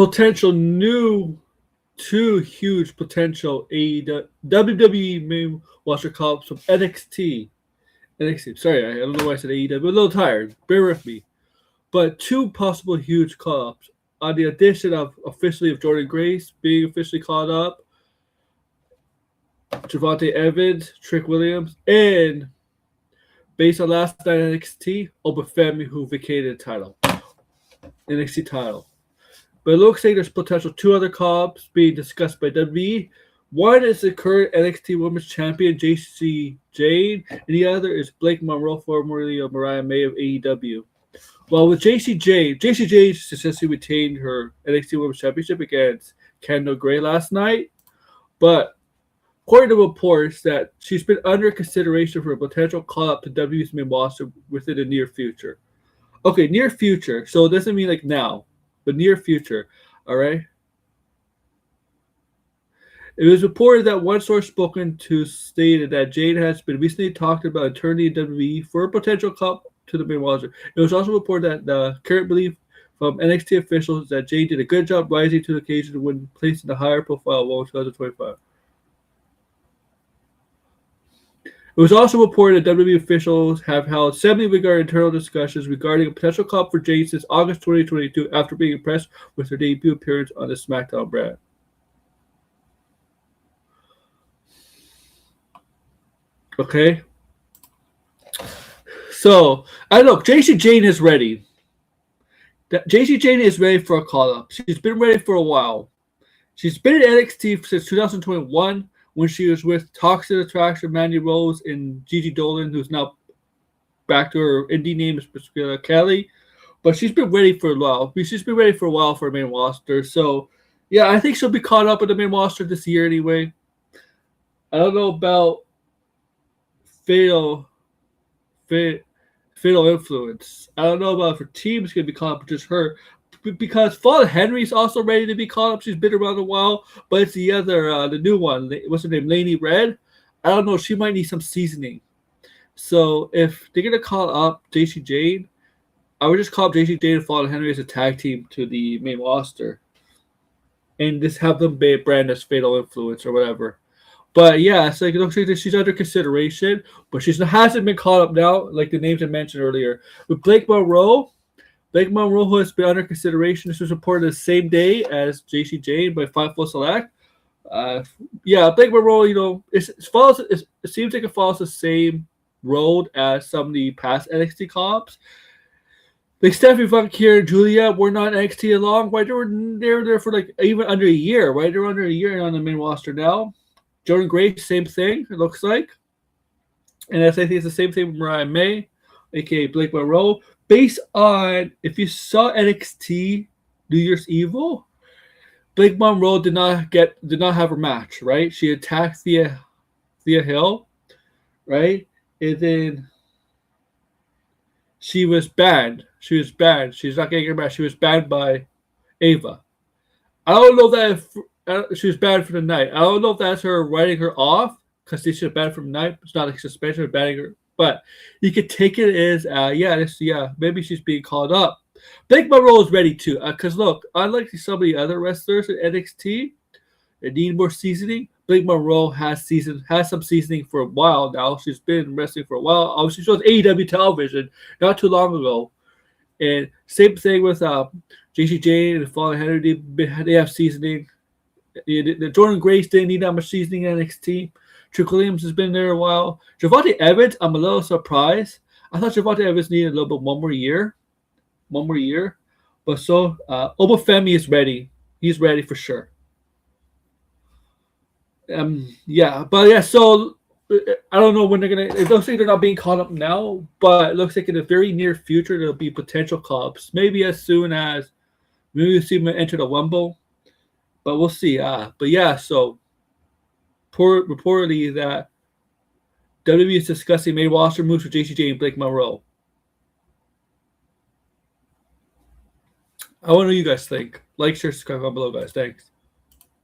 potential new two huge potential WWE main roster call-ups from NXT. NXT. Sorry, I don't know why I said AEW. I'm a little tired. Bear with me. But two possible huge call-ups on the addition of officially of Jordan Grace being officially called up, Javante Evans, Trick Williams, and based on last night NXT, Obafemi who vacated the title. NXT title. But it looks like there's potential two other call-ups being discussed by WWE. One is the current NXT Women's Champion, Jacy Jayne, and the other is Blake Monroe, formerly of Mariah May of AEW. Well, with Jacy Jayne successfully retained her NXT Women's Championship against Kendall Gray last night. But according to reports that she's been under consideration for a potential call-up to WWE's main roster within the near future. Okay, near future. So it doesn't mean like now, but near future. All right? It was reported that one source spoken to stated that Jayne has been recently talked about attorney in WWE for a potential call to the main roster. It was also reported that the current belief from NXT officials that Jayne did a good job rising to the occasion when placed in the higher profile role in 2025. It was also reported that WWE officials have held semi-regular internal discussions regarding a potential call for Jayne since August 2022 after being impressed with her debut appearance on the SmackDown brand. Okay. So, I look, Jacy Jayne is ready. Jacy Jayne is ready for a call-up. She's been ready for a while. She's been in NXT since 2021 when she was with Toxic Attraction, Mandy Rose, and Gigi Dolan, who's now back to her indie name, is Kelly. But she's been ready for a while. She's been ready for a while for a main roster. So, yeah, I think she'll be caught up in the main roster this year anyway. I don't know about fatal influence. I don't know about if her team's going to be caught up with just her. Because Fallon Henry's also ready to be called up. She's been around a while, but it's the other, the new one. What's her name? Lainey Red. I don't know. She might need some seasoning. So if they're gonna call up Jacy Jayne, I would just call up Jacy Jayne and Fallon Henry as a tag team to the main roster, and just have them brand as Fatal Influence or whatever. But yeah, it's like it looks like she's under consideration, but she hasn't been called up now, like the names I mentioned earlier. With Blake Monroe, who has been under consideration, this was reported the same day as Jacy Jayne by Fightful Select. Blake Monroe, it seems like it follows the same road as some of the past NXT comps. Like Stephanie Funk here and Julia were not NXT long, right? They were there for like even under a year, right? They're under a year on the main roster now. Jordan Grace, same thing, it looks like. And I think it's the same thing with Mariah May, aka Blake Monroe. Based on, if you saw NXT New Year's Evil, Blake Monroe did not have her match, right? She attacked Thea Hill, right? And then she was banned. She's not getting her match. She was banned by Ava. I don't know that she was banned for the night. I don't know if that's her writing her off because they should ban from the night. It's not like suspension or banning her. But you could take it as, maybe she's being called up. Blake Monroe is ready too. Because look, unlike some of the other wrestlers at NXT that need more seasoning, Blake Monroe has some seasoning for a while now. She's been wrestling for a while. Obviously, she was AEW television not too long ago. And same thing with Jacy Jayne and Fallon Henry. They have seasoning. The Jordan Grace didn't need that much seasoning in NXT. Trick Williams has been there a while. Javante Evans, I'm a little surprised. I thought Javante Evans needed a little bit one more year. But so Obafemi is ready. He's ready for sure. So I don't know when they're gonna. It looks like they're not being caught up now, but it looks like in the very near future there'll be potential call-ups. Maybe as soon as we'll see them enter the Rumble, but we'll see. So reportedly that WWE is discussing main roster moves for Jacy Jayne and Blake Monroe. I want to know what you guys think. Like, share, subscribe down below, guys. Thanks.